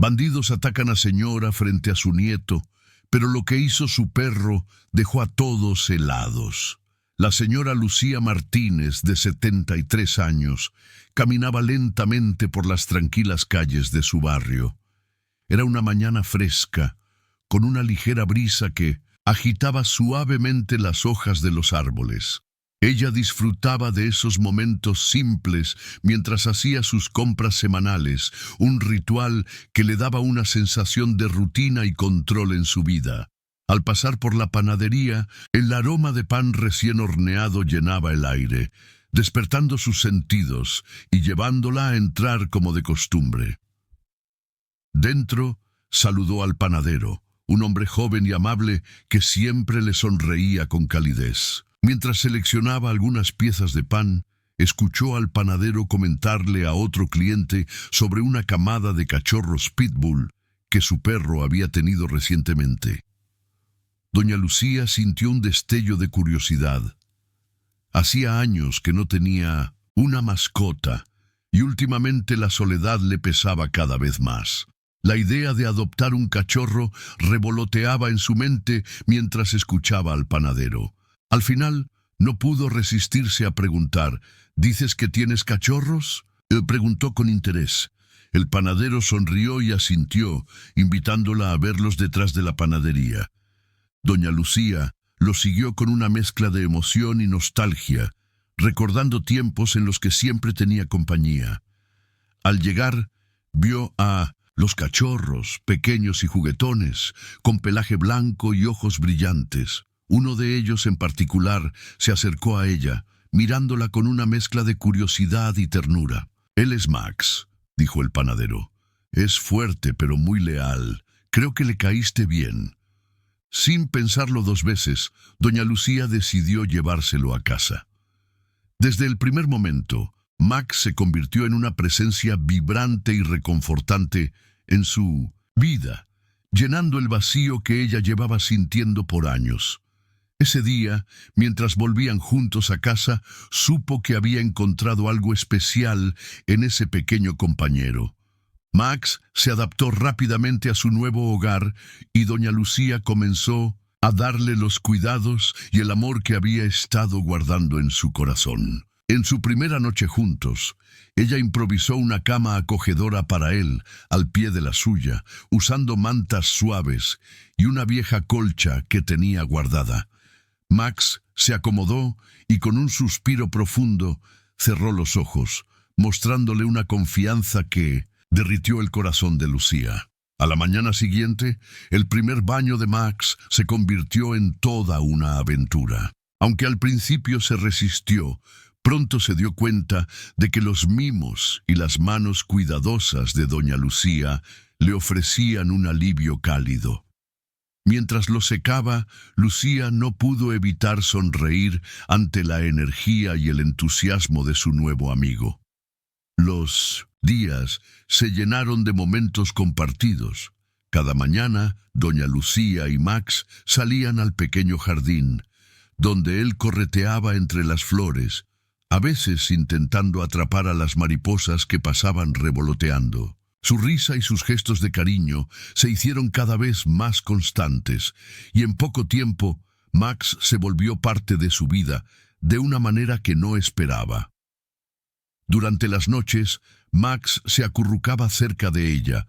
Bandidos atacan a señora frente a su nieto, pero lo que hizo su perro dejó a todos helados. La señora Lucía Martínez, de 73 años, caminaba lentamente por las tranquilas calles de su barrio. Era una mañana fresca, con una ligera brisa que agitaba suavemente las hojas de los árboles. Ella disfrutaba de esos momentos simples mientras hacía sus compras semanales, un ritual que le daba una sensación de rutina y control en su vida. Al pasar por la panadería, el aroma de pan recién horneado llenaba el aire, despertando sus sentidos y llevándola a entrar como de costumbre. Dentro, saludó al panadero, un hombre joven y amable que siempre le sonreía con calidez. Mientras seleccionaba algunas piezas de pan, escuchó al panadero comentarle a otro cliente sobre una camada de cachorros pitbull que su perro había tenido recientemente. Doña Lucía sintió un destello de curiosidad. Hacía años que no tenía una mascota y últimamente la soledad le pesaba cada vez más. La idea de adoptar un cachorro revoloteaba en su mente mientras escuchaba al panadero. Al final, no pudo resistirse a preguntar, ¿dices que tienes cachorros? Preguntó con interés. El panadero sonrió y asintió, invitándola a verlos detrás de la panadería. Doña Lucía lo siguió con una mezcla de emoción y nostalgia, recordando tiempos en los que siempre tenía compañía. Al llegar, vio a los cachorros, pequeños y juguetones, con pelaje blanco y ojos brillantes. Uno de ellos en particular se acercó a ella, mirándola con una mezcla de curiosidad y ternura. «Él es Max», dijo el panadero. «Es fuerte pero muy leal. Creo que le caíste bien». Sin pensarlo dos veces, doña Lucía decidió llevárselo a casa. Desde el primer momento, Max se convirtió en una presencia vibrante y reconfortante en su vida, llenando el vacío que ella llevaba sintiendo por años. Ese día, mientras volvían juntos a casa, supo que había encontrado algo especial en ese pequeño compañero. Max se adaptó rápidamente a su nuevo hogar y doña Lucía comenzó a darle los cuidados y el amor que había estado guardando en su corazón. En su primera noche juntos, ella improvisó una cama acogedora para él, al pie de la suya, usando mantas suaves y una vieja colcha que tenía guardada. Max se acomodó y con un suspiro profundo cerró los ojos, mostrándole una confianza que derritió el corazón de Lucía. A la mañana siguiente, el primer baño de Max se convirtió en toda una aventura. Aunque al principio se resistió, pronto se dio cuenta de que los mimos y las manos cuidadosas de doña Lucía le ofrecían un alivio cálido. Mientras lo secaba, Lucía no pudo evitar sonreír ante la energía y el entusiasmo de su nuevo amigo. Los días se llenaron de momentos compartidos. Cada mañana, doña Lucía y Max salían al pequeño jardín, donde él correteaba entre las flores, a veces intentando atrapar a las mariposas que pasaban revoloteando. Su risa y sus gestos de cariño se hicieron cada vez más constantes, y en poco tiempo Max se volvió parte de su vida de una manera que no esperaba. Durante las noches, Max se acurrucaba cerca de ella,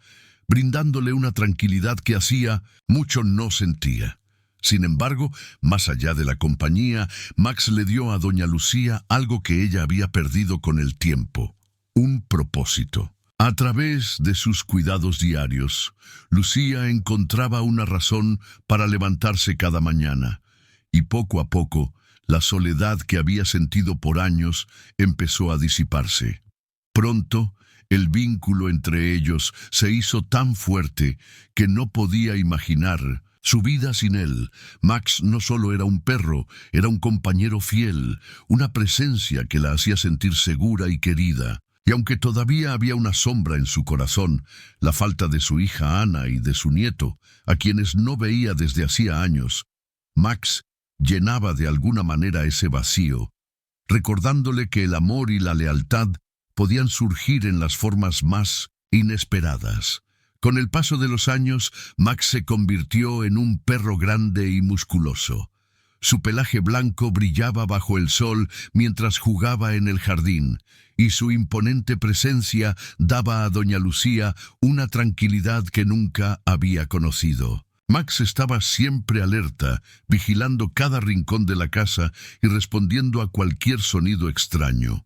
brindándole una tranquilidad que hacía mucho no sentía. Sin embargo, más allá de la compañía, Max le dio a doña Lucía algo que ella había perdido con el tiempo: un propósito. A través de sus cuidados diarios, Lucía encontraba una razón para levantarse cada mañana, y poco a poco, la soledad que había sentido por años empezó a disiparse. Pronto, el vínculo entre ellos se hizo tan fuerte que no podía imaginar su vida sin él. Max no solo era un perro, era un compañero fiel, una presencia que la hacía sentir segura y querida. Y aunque todavía había una sombra en su corazón, la falta de su hija Ana y de su nieto, a quienes no veía desde hacía años, Max llenaba de alguna manera ese vacío, recordándole que el amor y la lealtad podían surgir en las formas más inesperadas. Con el paso de los años, Max se convirtió en un perro grande y musculoso. Su pelaje blanco brillaba bajo el sol mientras jugaba en el jardín, y su imponente presencia daba a doña Lucía una tranquilidad que nunca había conocido. Max estaba siempre alerta, vigilando cada rincón de la casa y respondiendo a cualquier sonido extraño.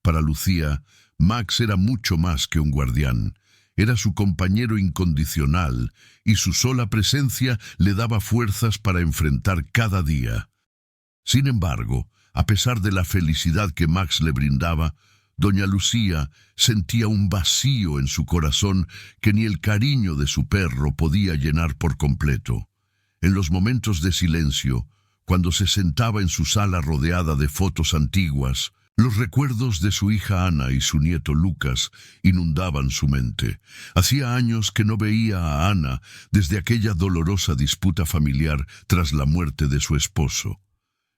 Para Lucía, Max era mucho más que un guardián. Era su compañero incondicional, y su sola presencia le daba fuerzas para enfrentar cada día. Sin embargo, a pesar de la felicidad que Max le brindaba, doña Lucía sentía un vacío en su corazón que ni el cariño de su perro podía llenar por completo. En los momentos de silencio, cuando se sentaba en su sala rodeada de fotos antiguas, los recuerdos de su hija Ana y su nieto Lucas inundaban su mente. Hacía años que no veía a Ana desde aquella dolorosa disputa familiar tras la muerte de su esposo.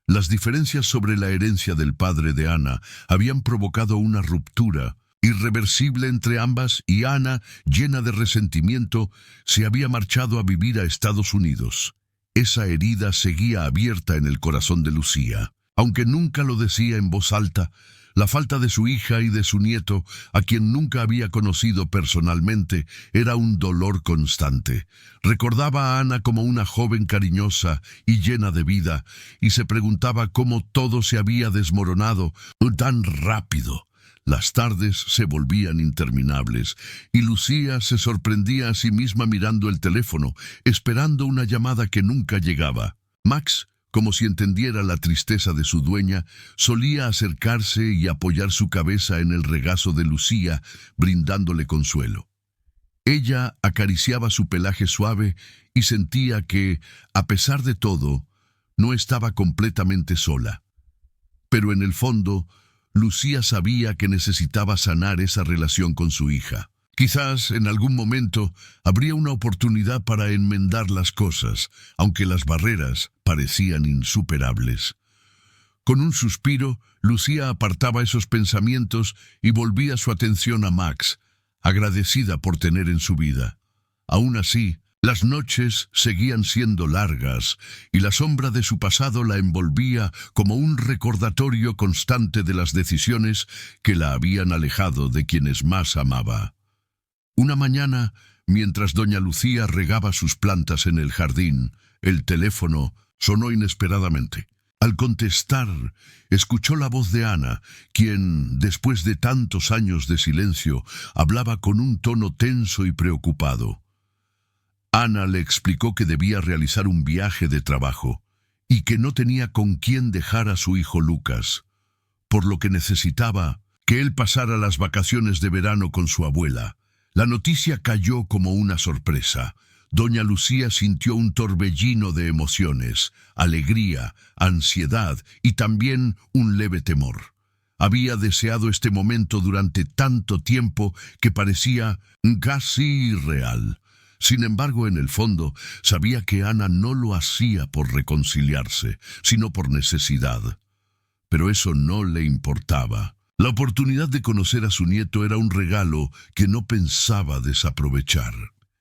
Las diferencias sobre la herencia del padre de Ana habían provocado una ruptura irreversible entre ambas, y Ana, llena de resentimiento, se había marchado a vivir a Estados Unidos. Esa herida seguía abierta en el corazón de Lucía. Aunque nunca lo decía en voz alta, la falta de su hija y de su nieto, a quien nunca había conocido personalmente, era un dolor constante. Recordaba a Ana como una joven cariñosa y llena de vida, y se preguntaba cómo todo se había desmoronado tan rápido. Las tardes se volvían interminables, y Lucía se sorprendía a sí misma mirando el teléfono, esperando una llamada que nunca llegaba. Max, como si entendiera la tristeza de su dueña, solía acercarse y apoyar su cabeza en el regazo de Lucía, brindándole consuelo. Ella acariciaba su pelaje suave y sentía que, a pesar de todo, no estaba completamente sola. Pero en el fondo, Lucía sabía que necesitaba sanar esa relación con su hija. Quizás en algún momento habría una oportunidad para enmendar las cosas, aunque las barreras parecían insuperables. Con un suspiro, Lucía apartaba esos pensamientos y volvía su atención a Max, agradecida por tener en su vida. Aún así, las noches seguían siendo largas, y la sombra de su pasado la envolvía como un recordatorio constante de las decisiones que la habían alejado de quienes más amaba. Una mañana, mientras doña Lucía regaba sus plantas en el jardín, el teléfono sonó inesperadamente. Al contestar, escuchó la voz de Ana, quien, después de tantos años de silencio, hablaba con un tono tenso y preocupado. Ana le explicó que debía realizar un viaje de trabajo y que no tenía con quién dejar a su hijo Lucas, por lo que necesitaba que él pasara las vacaciones de verano con su abuela. La noticia cayó como una sorpresa. Doña Lucía sintió un torbellino de emociones, alegría, ansiedad y también un leve temor. Había deseado este momento durante tanto tiempo que parecía casi irreal. Sin embargo, en el fondo, sabía que Ana no lo hacía por reconciliarse, sino por necesidad. Pero eso no le importaba. La oportunidad de conocer a su nieto era un regalo que no pensaba desaprovechar.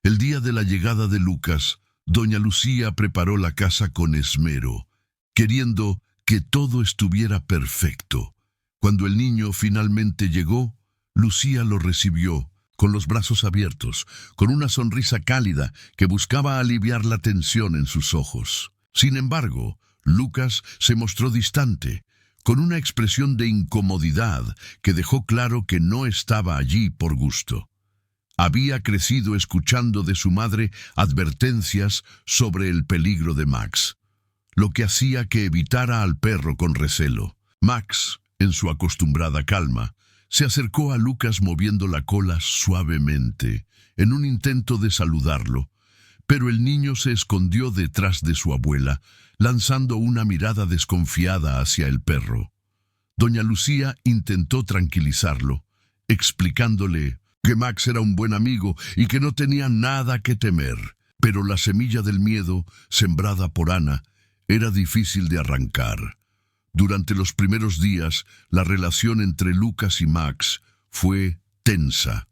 El día de la llegada de Lucas, doña Lucía preparó la casa con esmero, queriendo que todo estuviera perfecto. Cuando el niño finalmente llegó, Lucía lo recibió con los brazos abiertos, con una sonrisa cálida que buscaba aliviar la tensión en sus ojos. Sin embargo, Lucas se mostró distante, con una expresión de incomodidad que dejó claro que no estaba allí por gusto. Había crecido escuchando de su madre advertencias sobre el peligro de Max, lo que hacía que evitara al perro con recelo. Max, en su acostumbrada calma, se acercó a Lucas moviendo la cola suavemente, en un intento de saludarlo, pero el niño se escondió detrás de su abuela, lanzando una mirada desconfiada hacia el perro. Doña Lucía intentó tranquilizarlo, explicándole que Max era un buen amigo y que no tenía nada que temer, pero la semilla del miedo, sembrada por Ana, era difícil de arrancar. Durante los primeros días, la relación entre Lucas y Max fue tensa.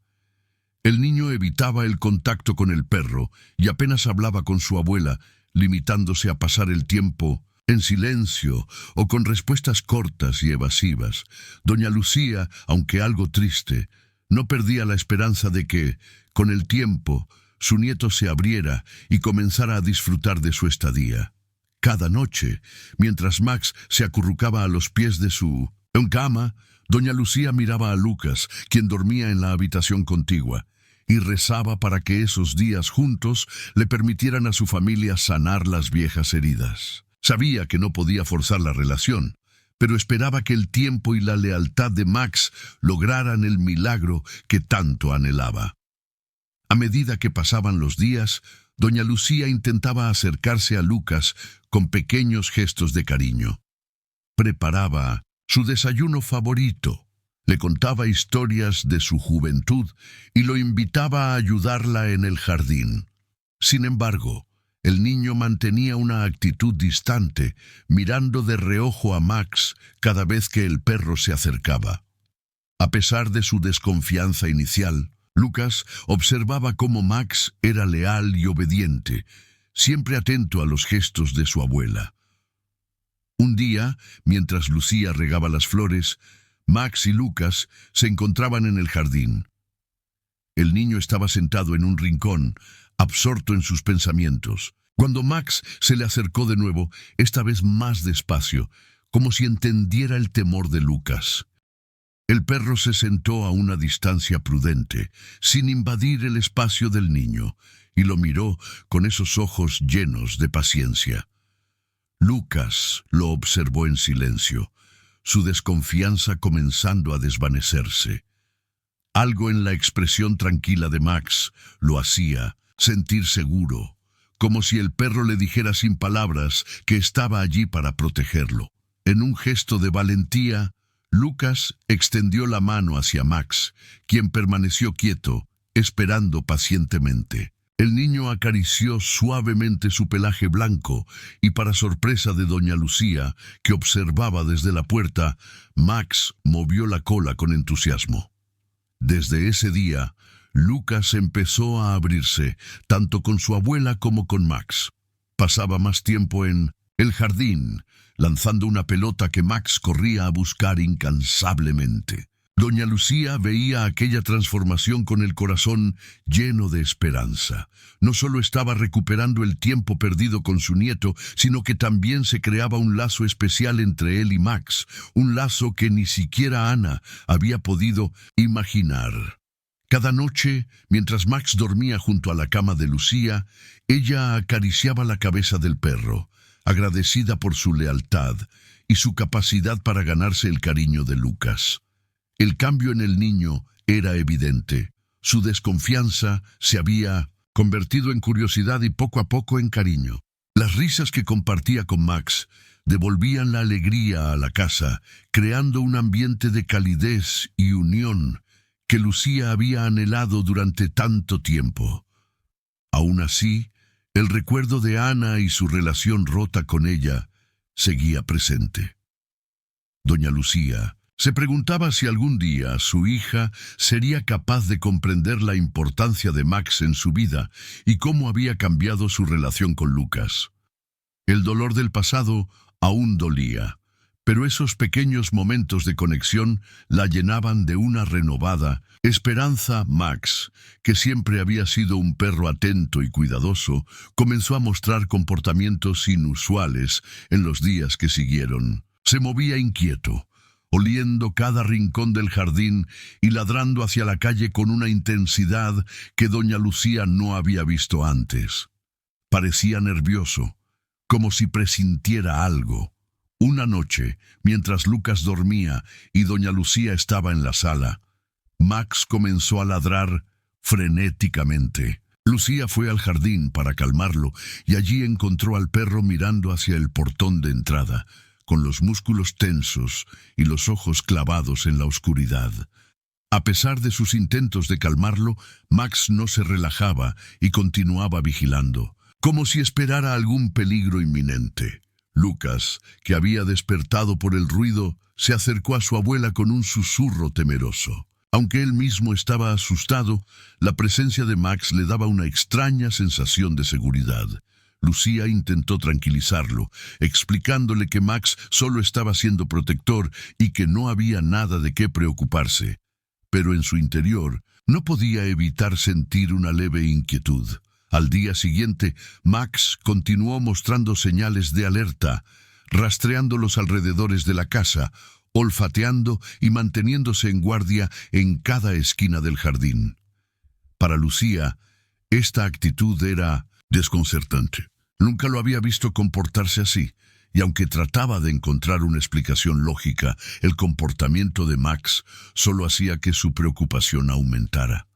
El niño evitaba el contacto con el perro y apenas hablaba con su abuela, limitándose a pasar el tiempo en silencio o con respuestas cortas y evasivas. Doña Lucía, aunque algo triste, no perdía la esperanza de que, con el tiempo, su nieto se abriera y comenzara a disfrutar de su estadía. Cada noche, mientras Max se acurrucaba a los pies de su cama, doña Lucía miraba a Lucas, quien dormía en la habitación contigua, y rezaba para que esos días juntos le permitieran a su familia sanar las viejas heridas. Sabía que no podía forzar la relación, pero esperaba que el tiempo y la lealtad de Max lograran el milagro que tanto anhelaba. A medida que pasaban los días, doña Lucía intentaba acercarse a Lucas con pequeños gestos de cariño. Preparaba su desayuno favorito, le contaba historias de su juventud y lo invitaba a ayudarla en el jardín. Sin embargo, el niño mantenía una actitud distante, mirando de reojo a Max cada vez que el perro se acercaba. A pesar de su desconfianza inicial, Lucas observaba cómo Max era leal y obediente, siempre atento a los gestos de su abuela. Un día, mientras Lucía regaba las flores, Max y Lucas se encontraban en el jardín. El niño estaba sentado en un rincón, absorto en sus pensamientos. Cuando Max se le acercó de nuevo, esta vez más despacio, como si entendiera el temor de Lucas. El perro se sentó a una distancia prudente, sin invadir el espacio del niño, y lo miró con esos ojos llenos de paciencia. Lucas lo observó en silencio, su desconfianza comenzando a desvanecerse. Algo en la expresión tranquila de Max lo hacía sentir seguro, como si el perro le dijera sin palabras que estaba allí para protegerlo. En un gesto de valentía, Lucas extendió la mano hacia Max, quien permaneció quieto, esperando pacientemente. El niño acarició suavemente su pelaje blanco y, para sorpresa de doña Lucía, que observaba desde la puerta, Max movió la cola con entusiasmo. Desde ese día, Lucas empezó a abrirse, tanto con su abuela como con Max. Pasaba más tiempo en el jardín, lanzando una pelota que Max corría a buscar incansablemente. Doña Lucía veía aquella transformación con el corazón lleno de esperanza. No solo estaba recuperando el tiempo perdido con su nieto, sino que también se creaba un lazo especial entre él y Max, un lazo que ni siquiera Ana había podido imaginar. Cada noche, mientras Max dormía junto a la cama de Lucía, ella acariciaba la cabeza del perro, agradecida por su lealtad y su capacidad para ganarse el cariño de Lucas. El cambio en el niño era evidente. Su desconfianza se había convertido en curiosidad y poco a poco en cariño. Las risas que compartía con Max devolvían la alegría a la casa, creando un ambiente de calidez y unión que Lucía había anhelado durante tanto tiempo. Aún así, el recuerdo de Ana y su relación rota con ella seguía presente. Doña Lucía se preguntaba si algún día su hija sería capaz de comprender la importancia de Max en su vida y cómo había cambiado su relación con Lucas. El dolor del pasado aún dolía, pero esos pequeños momentos de conexión la llenaban de una renovada esperanza. Max, que siempre había sido un perro atento y cuidadoso, comenzó a mostrar comportamientos inusuales en los días que siguieron. Se movía inquieto, oliendo cada rincón del jardín y ladrando hacia la calle con una intensidad que doña Lucía no había visto antes. Parecía nervioso, como si presintiera algo. Una noche, mientras Lucas dormía y doña Lucía estaba en la sala, Max comenzó a ladrar frenéticamente. Lucía fue al jardín para calmarlo y allí encontró al perro mirando hacia el portón de entrada, con los músculos tensos y los ojos clavados en la oscuridad. A pesar de sus intentos de calmarlo, Max no se relajaba y continuaba vigilando, como si esperara algún peligro inminente. Lucas, que había despertado por el ruido, se acercó a su abuela con un susurro temeroso. Aunque él mismo estaba asustado, la presencia de Max le daba una extraña sensación de seguridad. Lucía intentó tranquilizarlo, explicándole que Max solo estaba siendo protector y que no había nada de qué preocuparse. Pero en su interior no podía evitar sentir una leve inquietud. Al día siguiente, Max continuó mostrando señales de alerta, rastreando los alrededores de la casa, olfateando y manteniéndose en guardia en cada esquina del jardín. Para Lucía, esta actitud era desconcertante. Nunca lo había visto comportarse así, y aunque trataba de encontrar una explicación lógica, el comportamiento de Max solo hacía que su preocupación aumentara.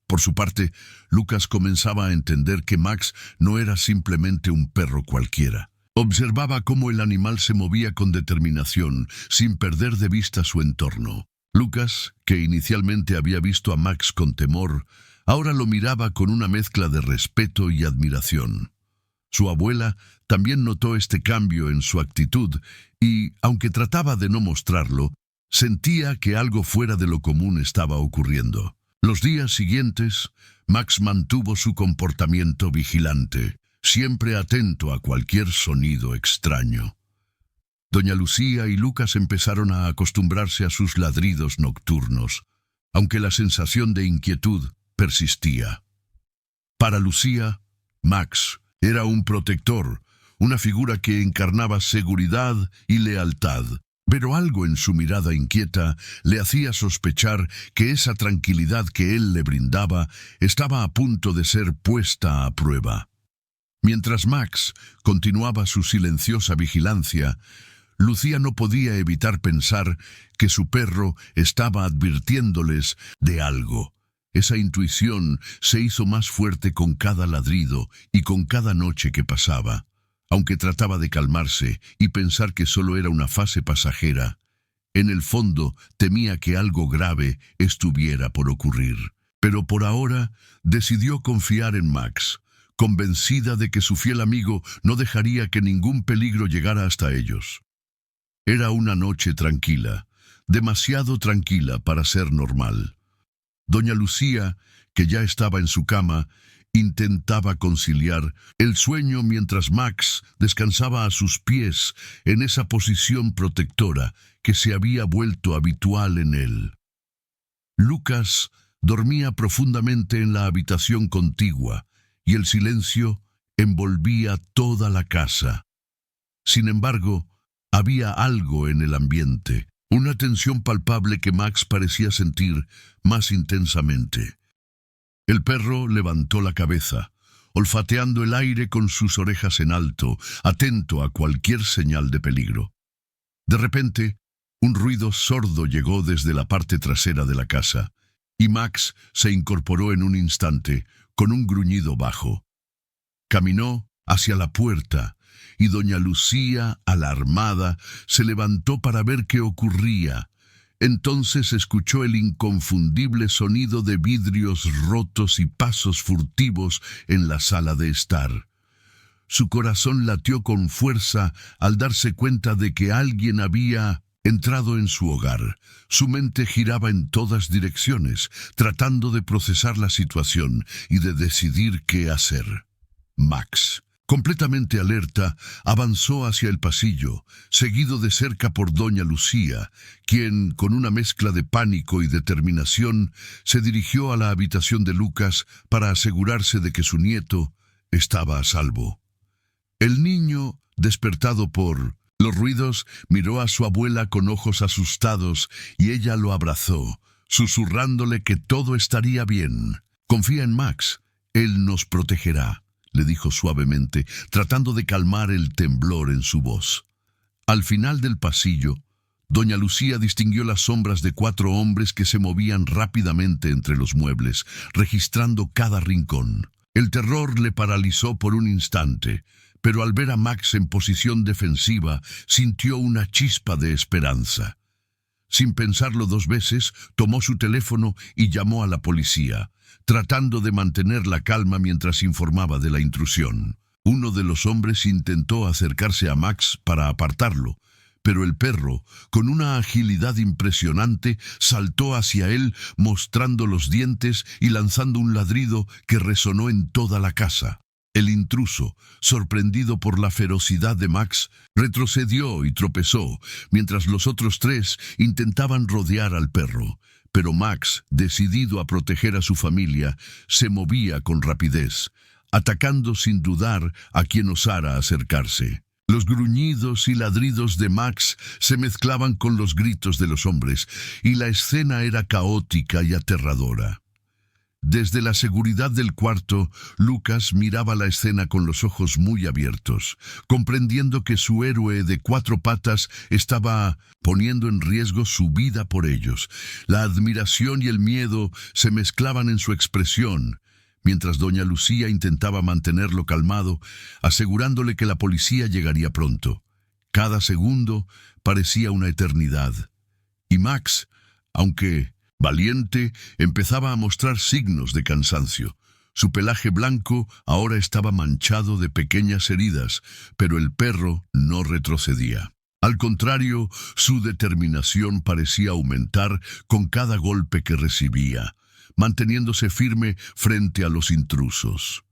Por su parte, Lucas comenzaba a entender que Max no era simplemente un perro cualquiera. Observaba cómo el animal se movía con determinación, sin perder de vista su entorno. Lucas, que inicialmente había visto a Max con temor, ahora lo miraba con una mezcla de respeto y admiración. Su abuela también notó este cambio en su actitud y, aunque trataba de no mostrarlo, sentía que algo fuera de lo común estaba ocurriendo. Los días siguientes, Max mantuvo su comportamiento vigilante, siempre atento a cualquier sonido extraño. Doña Lucía y Lucas empezaron a acostumbrarse a sus ladridos nocturnos, aunque la sensación de inquietud persistía. Para Lucía, Max era un protector, una figura que encarnaba seguridad y lealtad, pero algo en su mirada inquieta le hacía sospechar que esa tranquilidad que él le brindaba estaba a punto de ser puesta a prueba. Mientras Max continuaba su silenciosa vigilancia, Lucía no podía evitar pensar que su perro estaba advirtiéndoles de algo. Esa intuición se hizo más fuerte con cada ladrido y con cada noche que pasaba. Aunque trataba de calmarse y pensar que solo era una fase pasajera, en el fondo temía que algo grave estuviera por ocurrir. Pero por ahora decidió confiar en Max, convencida de que su fiel amigo no dejaría que ningún peligro llegara hasta ellos. Era una noche tranquila, demasiado tranquila para ser normal. Doña Lucía, que ya estaba en su cama, intentaba conciliar el sueño mientras Max descansaba a sus pies en esa posición protectora que se había vuelto habitual en él. Lucas dormía profundamente en la habitación contigua y el silencio envolvía toda la casa. Sin embargo, había algo en el ambiente, una tensión palpable que Max parecía sentir más intensamente. El perro levantó la cabeza, olfateando el aire con sus orejas en alto, atento a cualquier señal de peligro. De repente, un ruido sordo llegó desde la parte trasera de la casa, y Max se incorporó en un instante, con un gruñido bajo. Caminó hacia la puerta, y doña Lucía, alarmada, se levantó para ver qué ocurría. Entonces escuchó el inconfundible sonido de vidrios rotos y pasos furtivos en la sala de estar. Su corazón latió con fuerza al darse cuenta de que alguien había entrado en su hogar. Su mente giraba en todas direcciones, tratando de procesar la situación y de decidir qué hacer. Max, completamente alerta, avanzó hacia el pasillo, seguido de cerca por doña Lucía, quien, con una mezcla de pánico y determinación, se dirigió a la habitación de Lucas para asegurarse de que su nieto estaba a salvo. El niño, despertado por los ruidos, miró a su abuela con ojos asustados y ella lo abrazó, susurrándole que todo estaría bien. «Confía en Max, él nos protegerá», le dijo suavemente, tratando de calmar el temblor en su voz. Al final del pasillo, doña Lucía distinguió las sombras de 4 hombres que se movían rápidamente entre los muebles, registrando cada rincón. El terror le paralizó por un instante, pero al ver a Max en posición defensiva, sintió una chispa de esperanza. Sin pensarlo 2 veces, tomó su teléfono y llamó a la policía, tratando de mantener la calma mientras informaba de la intrusión. Uno de los hombres intentó acercarse a Max para apartarlo, pero el perro, con una agilidad impresionante, saltó hacia él, mostrando los dientes y lanzando un ladrido que resonó en toda la casa. El intruso, sorprendido por la ferocidad de Max, retrocedió y tropezó, mientras los otros tres intentaban rodear al perro. Pero Max, decidido a proteger a su familia, se movía con rapidez, atacando sin dudar a quien osara acercarse. Los gruñidos y ladridos de Max se mezclaban con los gritos de los hombres, y la escena era caótica y aterradora. Desde la seguridad del cuarto, Lucas miraba la escena con los ojos muy abiertos, comprendiendo que su héroe de 4 patas estaba poniendo en riesgo su vida por ellos. La admiración y el miedo se mezclaban en su expresión, mientras doña Lucía intentaba mantenerlo calmado, asegurándole que la policía llegaría pronto. Cada segundo parecía una eternidad. Y Max, aunque valiente, empezaba a mostrar signos de cansancio. Su pelaje blanco ahora estaba manchado de pequeñas heridas, pero el perro no retrocedía. Al contrario, su determinación parecía aumentar con cada golpe que recibía, manteniéndose firme frente a los intrusos.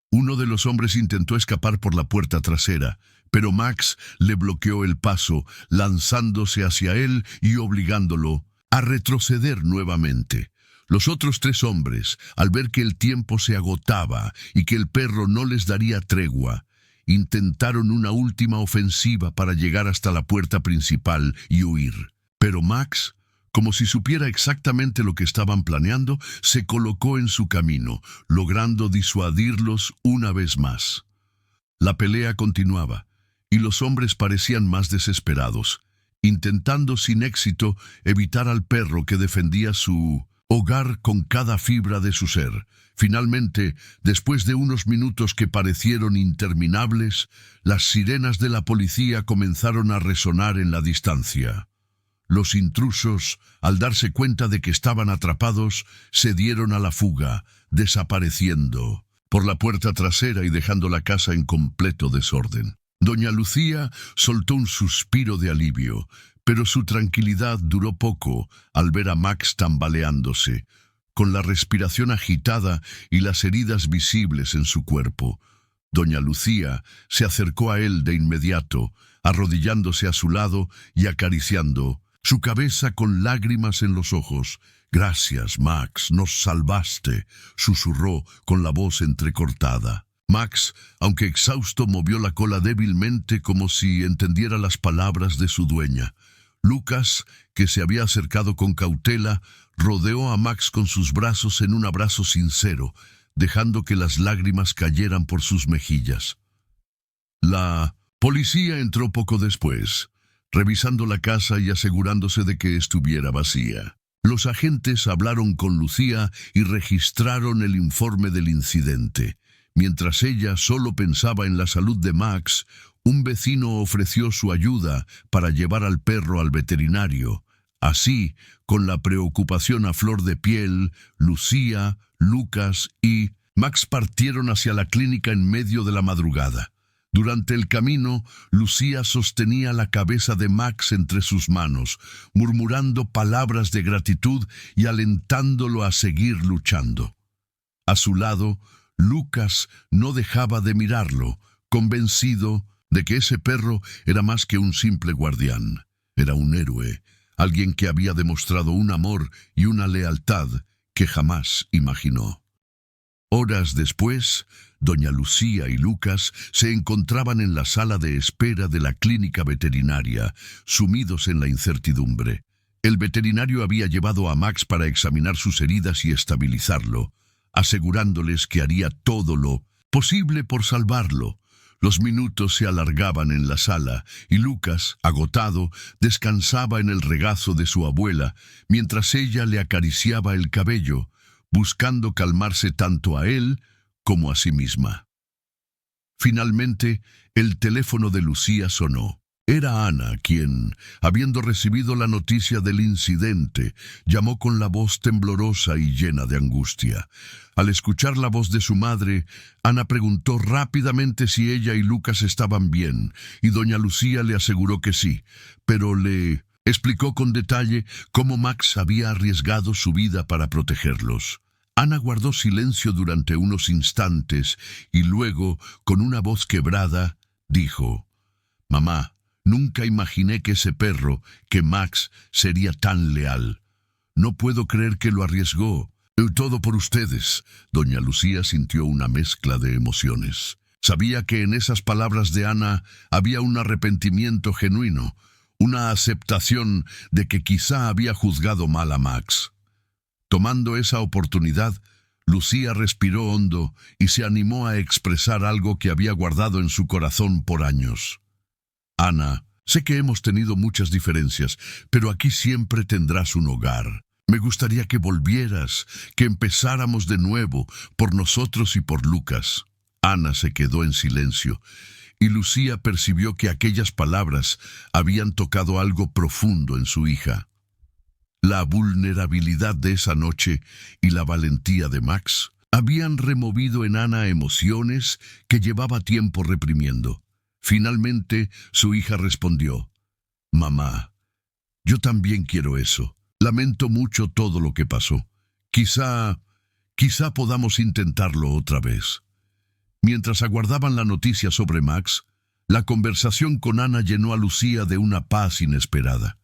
Uno de los hombres intentó escapar por la puerta trasera, pero Max le bloqueó el paso, lanzándose hacia él y obligándolo a retroceder nuevamente. Los otros 3 hombres, al ver que el tiempo se agotaba y que el perro no les daría tregua, intentaron una última ofensiva para llegar hasta la puerta principal y huir. Pero Max, como si supiera exactamente lo que estaban planeando, se colocó en su camino, logrando disuadirlos una vez más. La pelea continuaba, y los hombres parecían más desesperados, intentando sin éxito evitar al perro que defendía su hogar con cada fibra de su ser. Finalmente, después de unos minutos que parecieron interminables, las sirenas de la policía comenzaron a resonar en la distancia. Los intrusos, al darse cuenta de que estaban atrapados, se dieron a la fuga, desapareciendo por la puerta trasera y dejando la casa en completo desorden. Doña Lucía soltó un suspiro de alivio, pero su tranquilidad duró poco al ver a Max tambaleándose, con la respiración agitada y las heridas visibles en su cuerpo. Doña Lucía se acercó a él de inmediato, arrodillándose a su lado y acariciando su cabeza con lágrimas en los ojos. «Gracias, Max, nos salvaste», susurró con la voz entrecortada. Max, aunque exhausto, movió la cola débilmente como si entendiera las palabras de su dueña. Lucas, que se había acercado con cautela, rodeó a Max con sus brazos en un abrazo sincero, dejando que las lágrimas cayeran por sus mejillas. La policía entró poco después, revisando la casa y asegurándose de que estuviera vacía. Los agentes hablaron con Lucía y registraron el informe del incidente. Mientras ella solo pensaba en la salud de Max, un vecino ofreció su ayuda para llevar al perro al veterinario. Así, con la preocupación a flor de piel, Lucía, Lucas y Max partieron hacia la clínica en medio de la madrugada. Durante el camino, Lucía sostenía la cabeza de Max entre sus manos, murmurando palabras de gratitud y alentándolo a seguir luchando. A su lado, Lucas no dejaba de mirarlo, convencido de que ese perro era más que un simple guardián. Era un héroe, alguien que había demostrado un amor y una lealtad que jamás imaginó. Horas después, doña Lucía y Lucas se encontraban en la sala de espera de la clínica veterinaria, sumidos en la incertidumbre. El veterinario había llevado a Max para examinar sus heridas y estabilizarlo, asegurándoles que haría todo lo posible por salvarlo. Los minutos se alargaban en la sala y Lucas, agotado, descansaba en el regazo de su abuela, mientras ella le acariciaba el cabello, buscando calmarse tanto a él como a sí misma. Finalmente, el teléfono de Lucía sonó. Era Ana quien, habiendo recibido la noticia del incidente, llamó con la voz temblorosa y llena de angustia. Al escuchar la voz de su madre, Ana preguntó rápidamente si ella y Lucas estaban bien, y doña Lucía le aseguró que sí, pero le explicó con detalle cómo Max había arriesgado su vida para protegerlos. Ana guardó silencio durante unos instantes y luego, con una voz quebrada, dijo: «Mamá, nunca imaginé que ese perro, que Max, sería tan leal. No puedo creer que lo arriesgó. Todo por ustedes». Doña Lucía sintió una mezcla de emociones. Sabía que en esas palabras de Ana había un arrepentimiento genuino, una aceptación de que quizá había juzgado mal a Max. Tomando esa oportunidad, Lucía respiró hondo y se animó a expresar algo que había guardado en su corazón por años. «Ana, sé que hemos tenido muchas diferencias, pero aquí siempre tendrás un hogar. Me gustaría que volvieras, que empezáramos de nuevo, por nosotros y por Lucas». Ana se quedó en silencio, y Lucía percibió que aquellas palabras habían tocado algo profundo en su hija. La vulnerabilidad de esa noche y la valentía de Max habían removido en Ana emociones que llevaba tiempo reprimiendo. Finalmente, su hija respondió: «Mamá, yo también quiero eso. Lamento mucho todo lo que pasó. Quizá podamos intentarlo otra vez». Mientras aguardaban la noticia sobre Max, la conversación con Ana llenó a Lucía de una paz inesperada.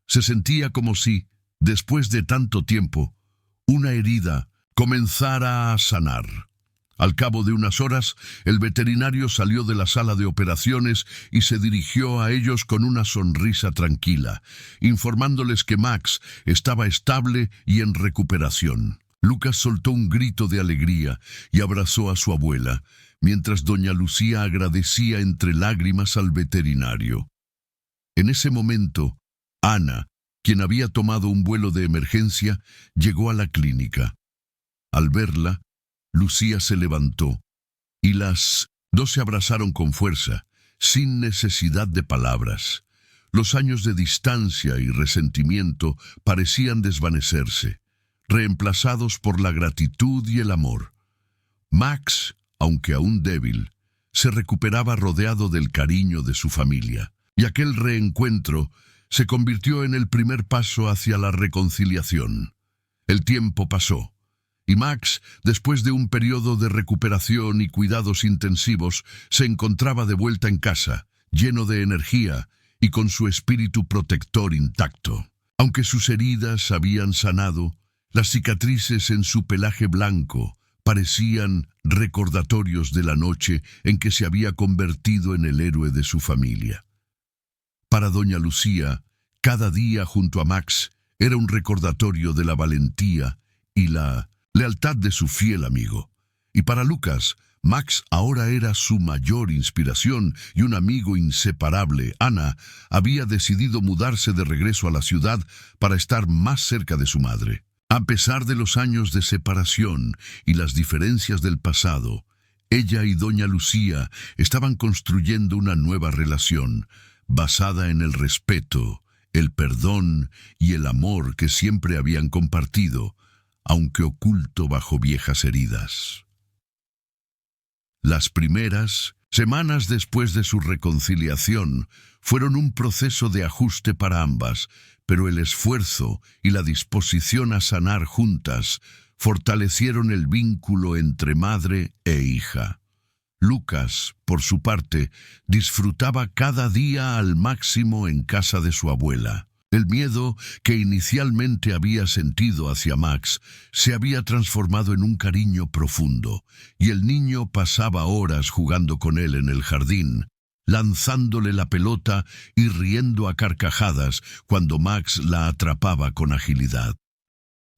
Se sentía como si, después de tanto tiempo, una herida comenzara a sanar. Al cabo de unas horas, el veterinario salió de la sala de operaciones y se dirigió a ellos con una sonrisa tranquila, informándoles que Max estaba estable y en recuperación. Lucas soltó un grito de alegría y abrazó a su abuela, mientras doña Lucía agradecía entre lágrimas al veterinario. En ese momento, Ana, quien había tomado un vuelo de emergencia, llegó a la clínica. Al verla, Lucía se levantó, y las dos se abrazaron con fuerza, sin necesidad de palabras. Los años de distancia y resentimiento parecían desvanecerse, reemplazados por la gratitud y el amor. Max, aunque aún débil, se recuperaba rodeado del cariño de su familia, y aquel reencuentro se convirtió en el primer paso hacia la reconciliación. El tiempo pasó, y Max, después de un periodo de recuperación y cuidados intensivos, se encontraba de vuelta en casa, lleno de energía y con su espíritu protector intacto. Aunque sus heridas habían sanado, las cicatrices en su pelaje blanco parecían recordatorios de la noche en que se había convertido en el héroe de su familia. Para doña Lucía, cada día junto a Max era un recordatorio de la valentía y la lealtad de su fiel amigo. Y para Lucas, Max ahora era su mayor inspiración y un amigo inseparable. Ana había decidido mudarse de regreso a la ciudad para estar más cerca de su madre. A pesar de los años de separación y las diferencias del pasado, ella y doña Lucía estaban construyendo una nueva relación, basada en el respeto, el perdón y el amor que siempre habían compartido, aunque oculto bajo viejas heridas. Las primeras semanas después de su reconciliación fueron un proceso de ajuste para ambas, pero el esfuerzo y la disposición a sanar juntas fortalecieron el vínculo entre madre e hija. Lucas, por su parte, disfrutaba cada día al máximo en casa de su abuela. El miedo que inicialmente había sentido hacia Max se había transformado en un cariño profundo, y el niño pasaba horas jugando con él en el jardín, lanzándole la pelota y riendo a carcajadas cuando Max la atrapaba con agilidad.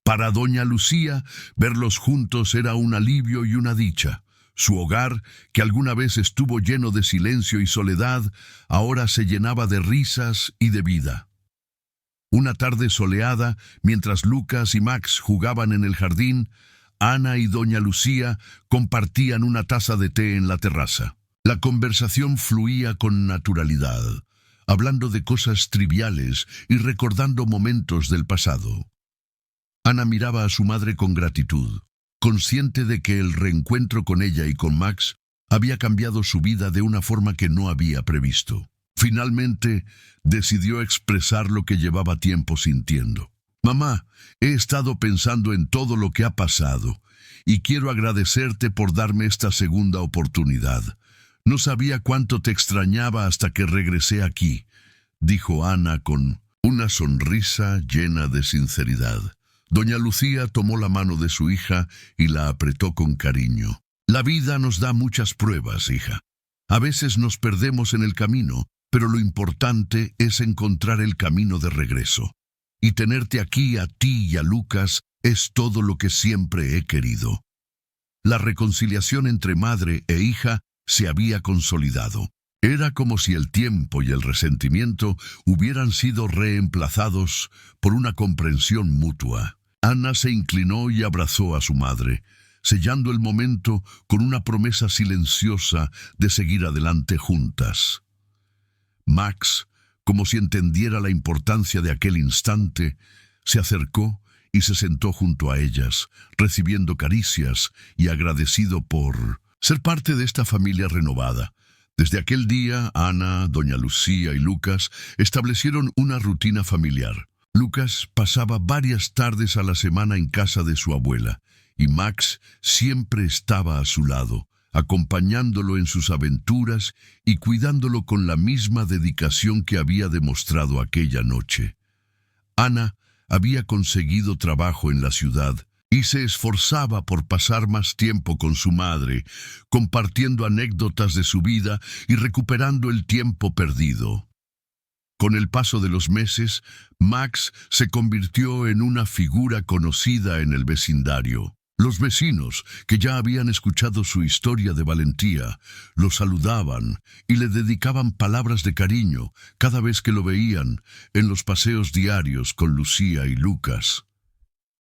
Para doña Lucía, verlos juntos era un alivio y una dicha. Su hogar, que alguna vez estuvo lleno de silencio y soledad, ahora se llenaba de risas y de vida. Una tarde soleada, mientras Lucas y Max jugaban en el jardín, Ana y doña Lucía compartían una taza de té en la terraza. La conversación fluía con naturalidad, hablando de cosas triviales y recordando momentos del pasado. Ana miraba a su madre con gratitud, consciente de que el reencuentro con ella y con Max había cambiado su vida de una forma que no había previsto. Finalmente, decidió expresar lo que llevaba tiempo sintiendo. «Mamá, he estado pensando en todo lo que ha pasado y quiero agradecerte por darme esta segunda oportunidad. No sabía cuánto te extrañaba hasta que regresé aquí», dijo Ana con una sonrisa llena de sinceridad. Doña Lucía tomó la mano de su hija y la apretó con cariño. «La vida nos da muchas pruebas, hija. A veces nos perdemos en el camino, pero lo importante es encontrar el camino de regreso. Y tenerte aquí a ti y a Lucas es todo lo que siempre he querido». La reconciliación entre madre e hija se había consolidado. Era como si el tiempo y el resentimiento hubieran sido reemplazados por una comprensión mutua. Ana se inclinó y abrazó a su madre, sellando el momento con una promesa silenciosa de seguir adelante juntas. Max, como si entendiera la importancia de aquel instante, se acercó y se sentó junto a ellas, recibiendo caricias y agradecido por ser parte de esta familia renovada. Desde aquel día, Ana, doña Lucía y Lucas establecieron una rutina familiar. Lucas pasaba varias tardes a la semana en casa de su abuela, y Max siempre estaba a su lado, acompañándolo en sus aventuras y cuidándolo con la misma dedicación que había demostrado aquella noche. Ana había conseguido trabajo en la ciudad y se esforzaba por pasar más tiempo con su madre, compartiendo anécdotas de su vida y recuperando el tiempo perdido. Con el paso de los meses, Max se convirtió en una figura conocida en el vecindario. Los vecinos, que ya habían escuchado su historia de valentía, lo saludaban y le dedicaban palabras de cariño cada vez que lo veían en los paseos diarios con Lucía y Lucas.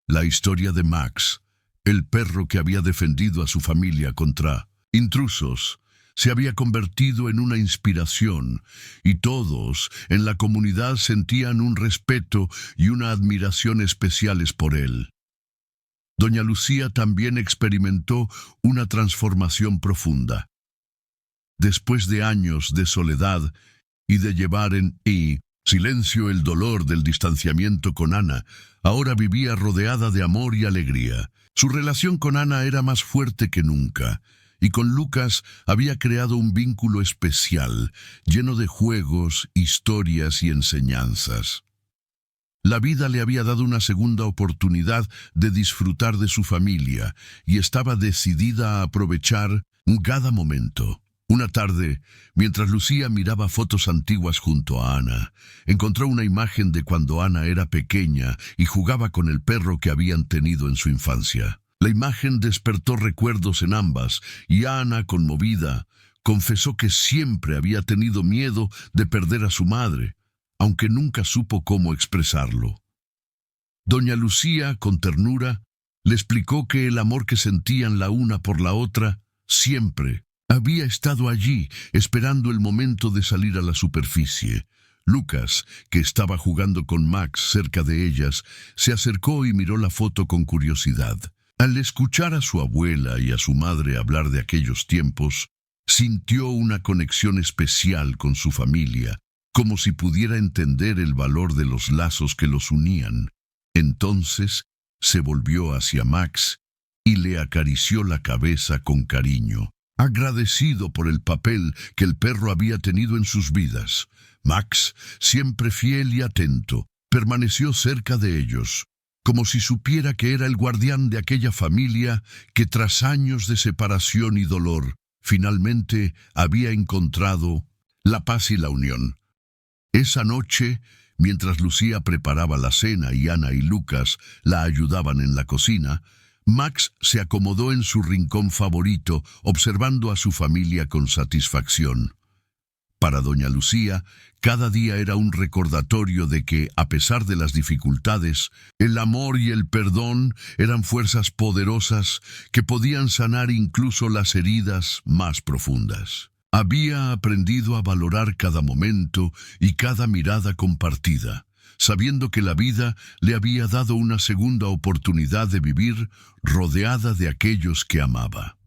La historia de Max, el perro que había defendido a su familia contra intrusos, se había convertido en una inspiración, y todos en la comunidad sentían un respeto y una admiración especiales por él. Doña Lucía también experimentó una transformación profunda. Después de años de soledad y de llevar en silencio el dolor del distanciamiento con Ana, ahora vivía rodeada de amor y alegría. Su relación con Ana era más fuerte que nunca, y con Lucas había creado un vínculo especial, lleno de juegos, historias y enseñanzas. La vida le había dado una segunda oportunidad de disfrutar de su familia y estaba decidida a aprovechar cada momento. Una tarde, mientras Lucía miraba fotos antiguas junto a Ana, encontró una imagen de cuando Ana era pequeña y jugaba con el perro que habían tenido en su infancia. La imagen despertó recuerdos en ambas y Ana, conmovida, confesó que siempre había tenido miedo de perder a su madre, aunque nunca supo cómo expresarlo. Doña Lucía, con ternura, le explicó que el amor que sentían la una por la otra siempre había estado allí, esperando el momento de salir a la superficie. Lucas, que estaba jugando con Max cerca de ellas, se acercó y miró la foto con curiosidad. Al escuchar a su abuela y a su madre hablar de aquellos tiempos, sintió una conexión especial con su familia, como si pudiera entender el valor de los lazos que los unían. Entonces se volvió hacia Max y le acarició la cabeza con cariño, agradecido por el papel que el perro había tenido en sus vidas. Max, siempre fiel y atento, permaneció cerca de ellos, como si supiera que era el guardián de aquella familia que tras años de separación y dolor, finalmente había encontrado la paz y la unión. Esa noche, mientras Lucía preparaba la cena y Ana y Lucas la ayudaban en la cocina, Max se acomodó en su rincón favorito, observando a su familia con satisfacción. Para doña Lucía, cada día era un recordatorio de que, a pesar de las dificultades, el amor y el perdón eran fuerzas poderosas que podían sanar incluso las heridas más profundas. Había aprendido a valorar cada momento y cada mirada compartida, sabiendo que la vida le había dado una segunda oportunidad de vivir rodeada de aquellos que amaba.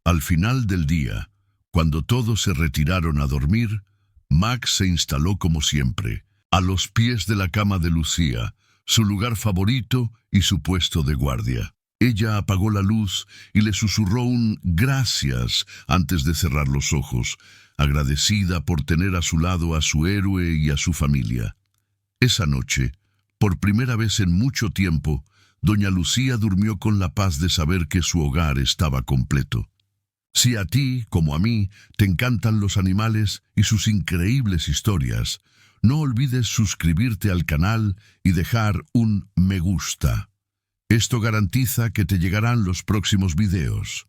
Al final del día, cuando todos se retiraron a dormir, Max se instaló como siempre, a los pies de la cama de Lucía, su lugar favorito y su puesto de guardia. Ella apagó la luz y le susurró un gracias antes de cerrar los ojos, agradecida por tener a su lado a su héroe y a su familia. Esa noche, por primera vez en mucho tiempo, doña Lucía durmió con la paz de saber que su hogar estaba completo. Si a ti, como a mí, te encantan los animales y sus increíbles historias, no olvides suscribirte al canal y dejar un me gusta. Esto garantiza que te llegarán los próximos videos.